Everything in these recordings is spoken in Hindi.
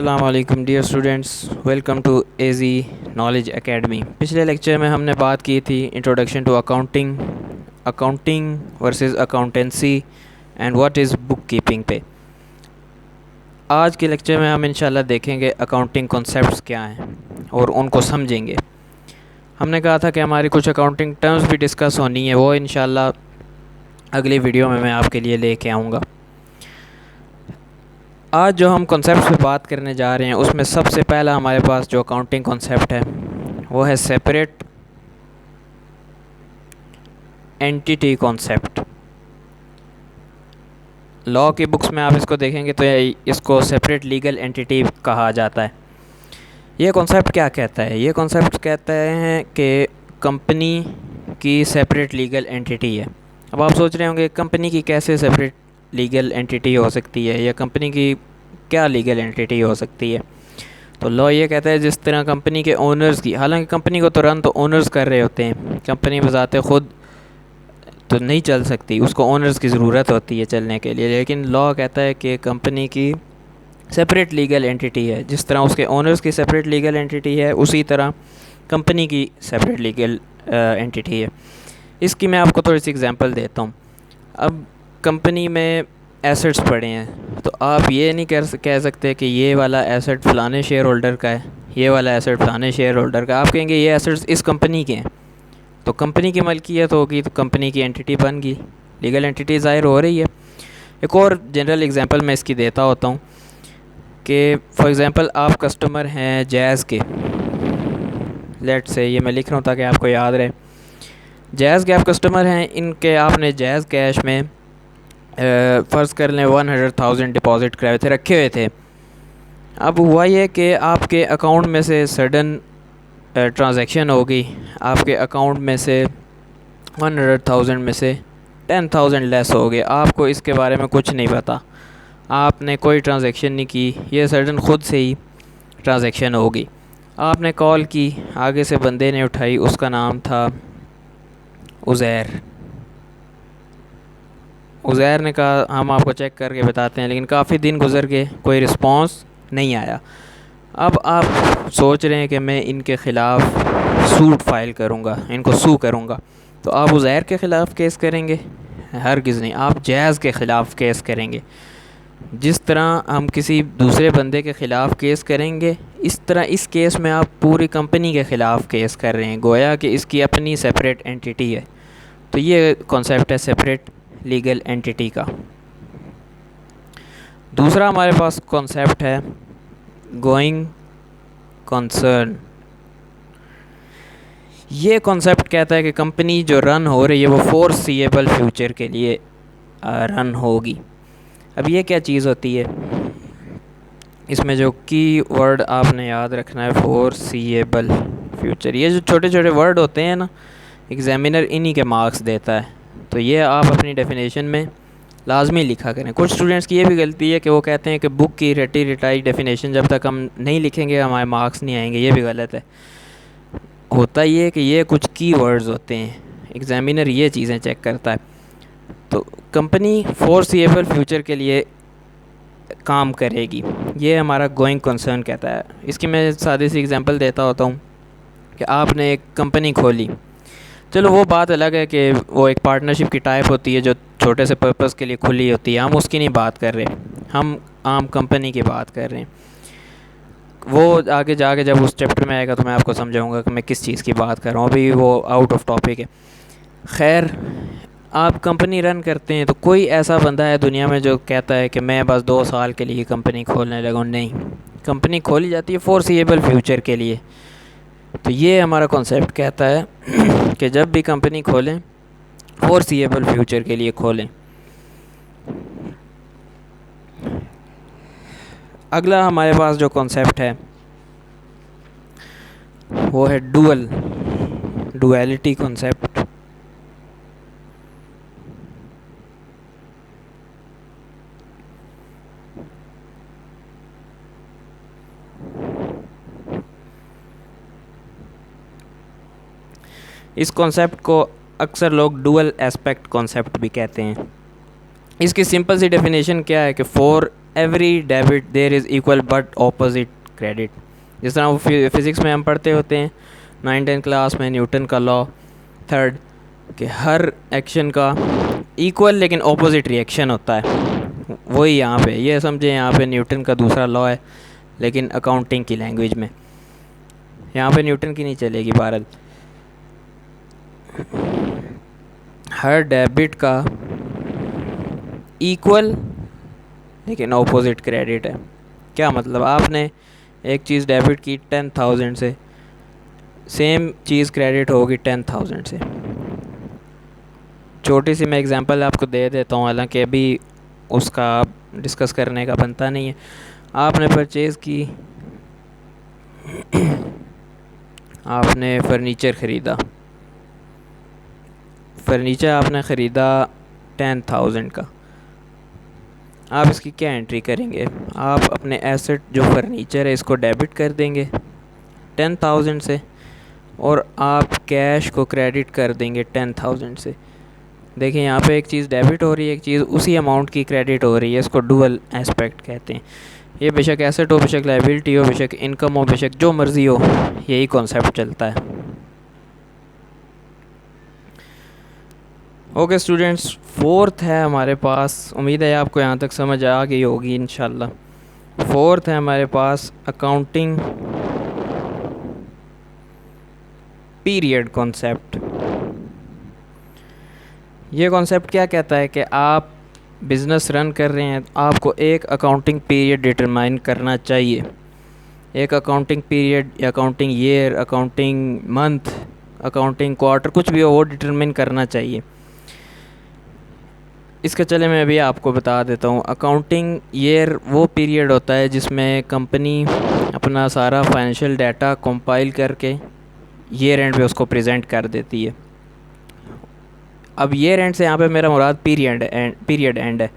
अस्सलाम dear students, welcome to A G knowledge academy. पिछले लेक्चर में हमने बात की थी introduction to accounting, accounting versus accountancy and what is bookkeeping पे। आज के लेक्चर में हम इंशाल्लाह देखेंगे अकाउंटिंग कॉन्सेप्ट्स क्या हैं और उनको समझेंगे। हमने कहा था कि हमारी कुछ अकाउंटिंग टर्म्स भी डिस्कस होनी है, वो इंशाल्लाह अगली वीडियो में मैं आपके लिए लेके आऊँगा। आज जो हम कॉन्सेप्ट पे बात करने जा रहे हैं उसमें सबसे पहला हमारे पास जो अकाउंटिंग कॉन्सेप्ट है वो है सेपरेट एंटिटी कॉन्सेप्ट। लॉ की बुक्स में आप इसको देखेंगे तो इसको सेपरेट लीगल एंटिटी कहा जाता है। ये कॉन्सेप्ट क्या कहता है? ये कॉन्सेप्ट कहता है कि कंपनी की सेपरेट लीगल एंटिटी है। अब आप सोच रहे होंगे कंपनी की कैसे सेपरेट लीगल एंटिटी हो सकती है या कंपनी की क्या लीगल एंटिटी हो सकती है। तो लॉ ये कहता है जिस तरह कंपनी के ओनर्स की, हालांकि कंपनी को तो रन तो ओनर्स कर रहे होते हैं, कंपनी बजाते खुद तो नहीं चल सकती, उसको ओनर्स की ज़रूरत होती है चलने के लिए। लेकिन लॉ कहता है कि कंपनी की सेपरेट लीगल एंटिटी है, जिस तरह उसके ओनर्स की सेपरेट लीगल एंटिटी है उसी तरह कंपनी की सेपरेट लीगल एंटिटी है। इसकी मैं आपको थोड़ी सी एग्जांपल देता हूँ। अब कंपनी में एसेट्स पड़े हैं तो आप ये नहीं कह सकते कि ये वाला एसेट फ़लाने शेयर होल्डर का है, ये वाला एसेट फ़लाने शेयर होल्डर का। आप कहेंगे ये एसेट्स इस कंपनी के हैं, तो कंपनी की मलकियत होगी तो कंपनी की एंटिटी बन गई, लीगल एंटिटी ज़ाहिर हो रही है। एक और जनरल एग्जांपल मैं इसकी देता होता हूँ कि फॉर एग्ज़ाम्पल आप कस्टमर हैं जैज़ के, लेट से ये मैं लिख रहा हूँ ताकि आपको याद रहे। जैज़ के आप कस्टमर हैं, इनके आपने जैज़ कैश में फ़र्ज़ कर लें 100,000 डिपॉज़िट कराए थे, रखे हुए थे। अब हुआ ये कि आपके अकाउंट में से सडन ट्रांजैक्शन हो गई, आपके अकाउंट में से 100,000 में से 10,000 लेस हो गए, आपको इसके बारे में कुछ नहीं पता, आपने कोई ट्रांजैक्शन नहीं की, ये सडन ख़ुद से ही ट्रांजैक्शन हो गई। आपने कॉल की, आगे से बंदे ने उठाई, उसका नाम था उज़ैर। उज़ैर ने कहा हम आपको चेक करके बताते हैं, लेकिन काफ़ी दिन गुजर गए, कोई रिस्पांस नहीं आया। अब आप सोच रहे हैं कि मैं इनके ख़िलाफ़ सूट फाइल करूंगा, इनको सू करूंगा। तो आप उज़ैर के ख़िलाफ़ केस करेंगे? हरगिज़ नहीं, आप जैज़ के ख़िलाफ़ केस करेंगे। जिस तरह हम किसी दूसरे बंदे के ख़िलाफ़ केस करेंगे, इस तरह इस केस में आप पूरी कंपनी के ख़िलाफ़ केस कर रहे हैं, गोया कि इसकी अपनी सेपरेट एंटिटी है। तो ये कॉन्सेप्ट है सेपरेट लीगल एंटिटी का। दूसरा हमारे पास कॉन्सेप्ट है गोइंग कंसर्न। ये कॉन्सेप्ट कहता है कि कंपनी जो रन हो रही है वो फोरसीएबल फ्यूचर के लिए रन होगी। अब ये क्या चीज़ होती है? इसमें जो की वर्ड आपने याद रखना है फोरसीएबल फ्यूचर। ये जो छोटे छोटे वर्ड होते हैं ना, एग्जामिनर इन्हीं के मार्क्स देता है, तो ये आप अपनी डेफिनेशन में लाजमी लिखा करें। कुछ स्टूडेंट्स की ये भी गलती है कि वो कहते हैं कि बुक की रटी रटाई डेफिनेशन जब तक हम नहीं लिखेंगे हमारे मार्क्स नहीं आएंगे। ये भी गलत है। होता ये है कि ये कुछ की वर्ड्स होते हैं, एग्ज़ामिनर ये चीज़ें चेक करता है। तो कंपनी फोरसीएबल फ्यूचर के लिए काम करेगी, ये हमारा गोइंग कंसर्न कहता है। इसकी मैं सादी सी एग्जांपल देता होता हूँ कि आपने एक कंपनी खोली, चलो वो बात अलग है कि वो एक पार्टनरशिप की टाइप होती है जो छोटे से पर्पस के लिए खुली होती है, हम उसकी नहीं बात कर रहे, हम आम कंपनी की बात कर रहे हैं। वो आगे जाके जब उस चैप्टर में आएगा तो मैं आपको समझाऊंगा कि मैं किस चीज़ की बात कर रहा हूँ, अभी वो आउट ऑफ टॉपिक है। खैर, आप कंपनी रन करते हैं तो कोई ऐसा बंदा है दुनिया में जो कहता है कि मैं बस 2 साल के लिए कंपनी खोलने लगा? नहीं, कंपनी खोली जाती है फोरसीएबल फ्यूचर के लिए। तो ये हमारा कॉन्सेप्ट कहता है कि जब भी कंपनी खोलें फोरसीएबल फ्यूचर के लिए खोलें। अगला हमारे पास जो कॉन्सेप्ट है वो है डुअलिटी कॉन्सेप्ट। इस कॉन्सेप्ट को अक्सर लोग डुअल एस्पेक्ट कॉन्सेप्ट भी कहते हैं। इसकी सिंपल सी डेफिनेशन क्या है कि 4 every debit there is equal but opposite credit. जिस तरह वो फिज़िक्स में हम पढ़ते होते हैं 9th क्लास में, न्यूटन का लॉ थर्ड, कि हर एक्शन का इक्वल लेकिन ऑपोजिट रिएक्शन होता है। वही यहाँ पे ये समझे, यहाँ पे न्यूटन का दूसरा लॉ है लेकिन अकाउंटिंग की लैंग्वेज में। यहाँ पे न्यूटन की नहीं चलेगी भारत। हर डेबिट का इक्वल लेकिन ऑपोजिट क्रेडिट है। क्या मतलब, आपने एक चीज़ डेबिट की 10,000 से, सेम चीज़ क्रेडिट होगी 10,000 से। छोटी सी मैं एग्जांपल आपको दे देता हूँ, हालांकि अभी उसका डिस्कस करने का बनता नहीं है। आपने परचेज़ की, आपने फर्नीचर ख़रीदा, फर्नीचर आपने ख़रीदा 10,000 का। आप इसकी क्या एंट्री करेंगे? आप अपने एसेट जो फर्नीचर है इसको डेबिट कर देंगे 10,000 से, और आप कैश को क्रेडिट कर देंगे 10,000 से। देखिए यहाँ पे एक चीज़ डेबिट हो रही है, एक चीज़ उसी अमाउंट की क्रेडिट हो रही है। इसको डुअल एस्पेक्ट कहते हैं। ये बेशक एसेट हो, बेशक लाइबिलिटी हो, बेशक इनकम हो, बेशक जो मर्ज़ी हो, यही कॉन्सेप्ट चलता है। ओके स्टूडेंट्स, फोर्थ है हमारे पास, उम्मीद है आपको यहाँ तक समझ आ गई होगी इंशाल्लाह। फोर्थ है हमारे पास अकाउंटिंग पीरियड कॉन्सेप्ट। ये कॉन्सेप्ट क्या कहता है कि आप बिज़नेस रन कर रहे हैं, आपको एक अकाउंटिंग पीरियड डिटरमाइन करना चाहिए। एक अकाउंटिंग पीरियड या accounting year, accounting month, accounting quarter, कुछ भी हो वो डिटरमाइन करना चाहिए। इसका चले मैं अभी आपको बता देता हूँ। अकाउंटिंग ईयर वो पीरियड होता है जिसमें कंपनी अपना सारा फाइनेंशियल डाटा कंपाइल करके ईयर एंड पे उसको प्रेजेंट कर देती है। अब ईयर एंड से यहाँ पे मेरा मुराद पीरियड एंड है।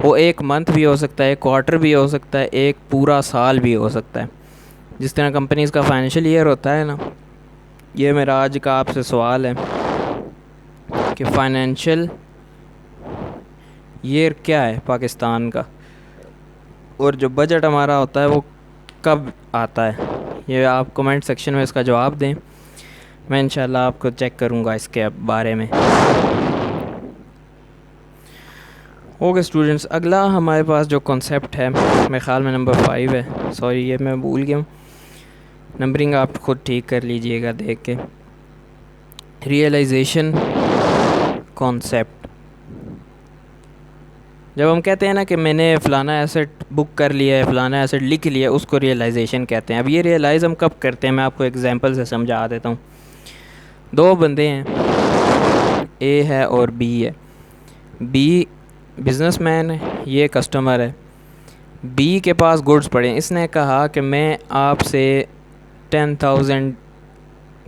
वो एक मंथ भी हो सकता है, क्वार्टर भी हो सकता है, एक पूरा साल भी हो सकता है। जिस तरह कंपनीज़ का फाइनेंशियल ईयर होता है ना, ये मेरा आज का आपसे सवाल है कि फाइनेंशियल ईयर क्या है पाकिस्तान का, और जो बजट हमारा होता है वो कब आता है। ये आप कमेंट सेक्शन में इसका जवाब दें, मैं इंशाल्लाह आपको चेक करूँगा इसके बारे में। ओके स्टूडेंट्स, अगला हमारे पास जो कॉन्सेप्ट है मेरे ख़्याल में नंबर 5 है। सॉरी ये मैं भूल गया हूँ, नंबरिंग आप खुद ठीक कर लीजिएगा देख के। Realization concept. जब हम कहते हैं ना कि मैंने फ़लाना एसेट बुक कर लिया है, फ़लाना एसेट लिख लिया है, उसको रियलाइजेशन कहते हैं। अब ये रियलाइज़ हम कब करते हैं, मैं आपको एग्जांपल से समझा देता हूँ। दो बंदे हैं, ए है और बी है। बी बिज़नेसमैन है, ये कस्टमर है। बी के पास गुड्स पड़े हैं, इसने कहा कि मैं आपसे 10,000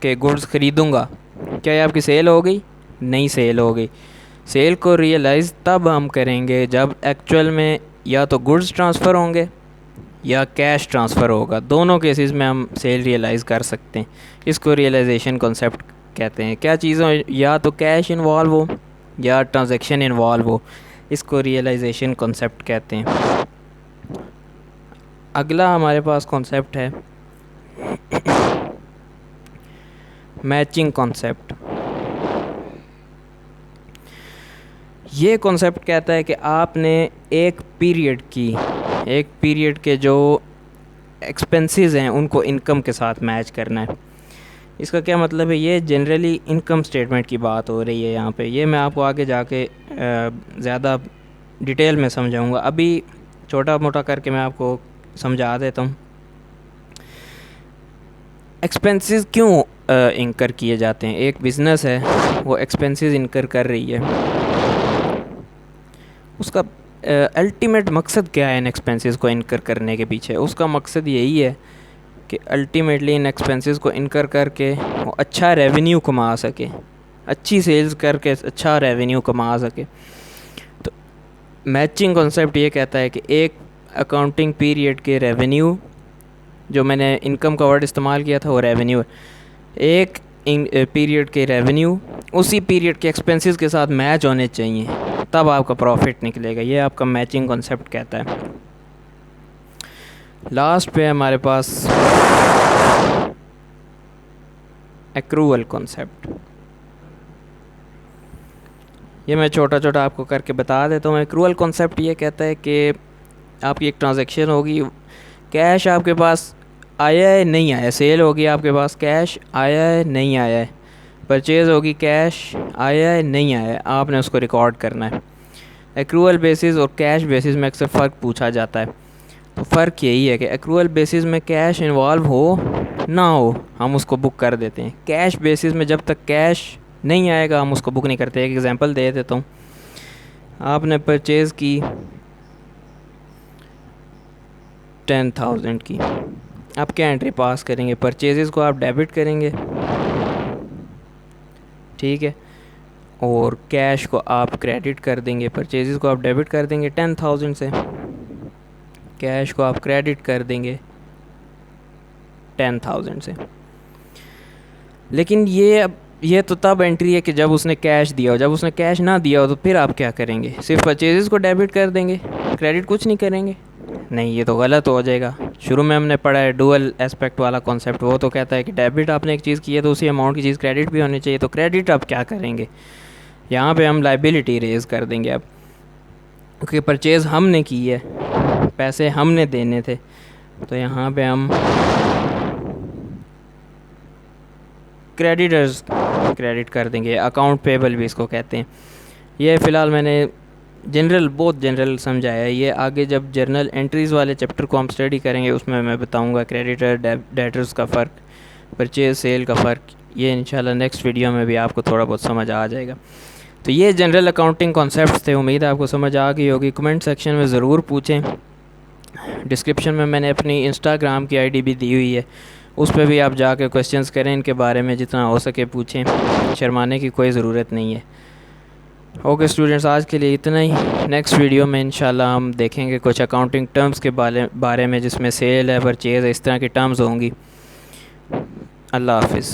के गुड्स ख़रीदूँगा। क्या ये आपकी सेल हो गई? नहीं सेल हो गई। सेल को रियलाइज़ तब हम करेंगे जब एक्चुअल में या तो गुड्स ट्रांसफ़र होंगे या कैश ट्रांसफ़र होगा। दोनों केसेस में हम सेल रियलाइज़ कर सकते हैं। इसको रियलाइजेशन कॉन्सेप्ट कहते हैं। क्या चीज़ों, या तो कैश इन्वॉल्व हो या ट्रांजैक्शन इन्वॉल्व हो, इसको रियलाइजेशन कॉन्सेप्ट कहते हैं। अगला हमारे पास कॉन्सेप्ट है मैचिंग कॉन्सेप्ट। ये कॉन्सेप्ट कहता है कि आपने एक पीरियड के जो एक्सपेंसेस हैं उनको इनकम के साथ मैच करना है। इसका क्या मतलब है? ये जनरली इनकम स्टेटमेंट की बात हो रही है यहाँ पे। ये मैं आपको आगे जाके ज़्यादा डिटेल में समझाऊँगा। अभी छोटा मोटा करके मैं आपको समझा देता हूँ। एक्सपेंसेस क्यों इंकर किए जाते हैं? एक बिज़नेस है, वो एक्सपेंसेस इंकर कर रही है, उसका अल्टीमेट मकसद क्या है इन एक्सपेंसेस को इनकर करने के पीछे? उसका मकसद यही है कि अल्टीमेटली इन एक्सपेंसेस को इनकर करके वो अच्छा रेवेन्यू कमा सके, अच्छी सेल्स करके अच्छा रेवेन्यू कमा सके। तो मैचिंग कॉन्सेप्ट ये कहता है कि एक अकाउंटिंग पीरियड के रेवेन्यू, जो मैंने इनकम का वर्ड इस्तेमाल किया था वो रेवेन्यू है, एक पीरियड के रेवेन्यू उसी पीरियड के एक्सपेंसेस के साथ मैच होने चाहिए, तब आपका प्रॉफिट निकलेगा। ये आपका मैचिंग कॉन्सेप्ट कहता है। लास्ट पे हमारे पास एक्रूअल कॉन्सेप्ट। ये मैं छोटा छोटा आपको करके बता देता हूँ। एक्रूअल कॉन्सेप्ट ये कहता है कि आपकी एक ट्रांजैक्शन होगी, कैश आपके पास आया है नहीं आया, सेल होगी आपके पास, कैश आया है नहीं आया है, परचेज़ होगी, कैश आया है नहीं आया है, आपने उसको रिकॉर्ड करना है। एक्रूअल बेसिस और कैश बेसिस में अक्सर फ़र्क पूछा जाता है। तो फ़र्क यही है कि एक्रूअल बेसिस में कैश इन्वॉल्व हो ना हो हम उसको बुक कर देते हैं। कैश बेसिस में जब तक कैश नहीं आएगा हम उसको बुक नहीं करते। एक एग्ज़ाम्पल दे देता हूँ। आपने परचेज़ की 10,000 की, आप क्या एंट्री पास करेंगे? परचेज़ को आप डेबिट करेंगे, ठीक है, और कैश को आप क्रेडिट कर देंगे। परचेज़ को आप डेबिट कर देंगे 10,000 से, कैश को आप क्रेडिट कर देंगे 10,000 से। लेकिन ये तो तब एंट्री है कि जब उसने कैश दिया हो। जब उसने कैश ना दिया हो तो फिर आप क्या करेंगे? सिर्फ परचेज़ को डेबिट कर देंगे, क्रेडिट कुछ नहीं करेंगे? नहीं, ये तो गलत हो जाएगा। शुरू में हमने पढ़ा है डुअल एस्पेक्ट वाला कॉन्सेप्ट, वो तो कहता है कि डेबिट आपने एक चीज़ की है तो उसी अमाउंट की चीज़ क्रेडिट भी होनी चाहिए। तो क्रेडिट आप क्या करेंगे? यहाँ पे हम लाइबिलिटी रेज़ कर देंगे अब, क्योंकि परचेज़ हमने की है, पैसे हमने देने थे, तो यहाँ पे हम क्रेडिटर्स क्रेडिट कर देंगे। अकाउंट पेबल भी इसको कहते हैं। ये फ़िलहाल मैंने बहुत जनरल समझाया है। ये आगे जब जर्नल एंट्रीज़ वाले चैप्टर को हम स्टडी करेंगे उसमें मैं बताऊंगा क्रेडिटर डेटर्स का फ़र्क, परचेज़ सेल का फ़र्क। ये इंशाल्लाह नेक्स्ट वीडियो में भी आपको थोड़ा बहुत समझ आ जाएगा। तो ये जनरल अकाउंटिंग कॉन्सेप्ट्स थे। उम्मीद है आपको समझ आ गई होगी। कमेंट सेक्शन में ज़रूर पूछें। डिस्क्रिप्शन में मैंने अपनी इंस्टाग्राम की आईडी भी दी हुई है, उस पर भी आप जाकर क्वेश्चंस करें इनके बारे में, जितना हो सके पूछें, शर्माने की कोई ज़रूरत नहीं है। ओके स्टूडेंट्स, आज के लिए इतना ही। नेक्स्ट वीडियो में इंशाल्लाह हम देखेंगे कुछ अकाउंटिंग टर्म्स के बारे में, जिसमें सेल है, परचेज़ है, इस तरह की टर्म्स होंगी। अल्लाह हाफिज़।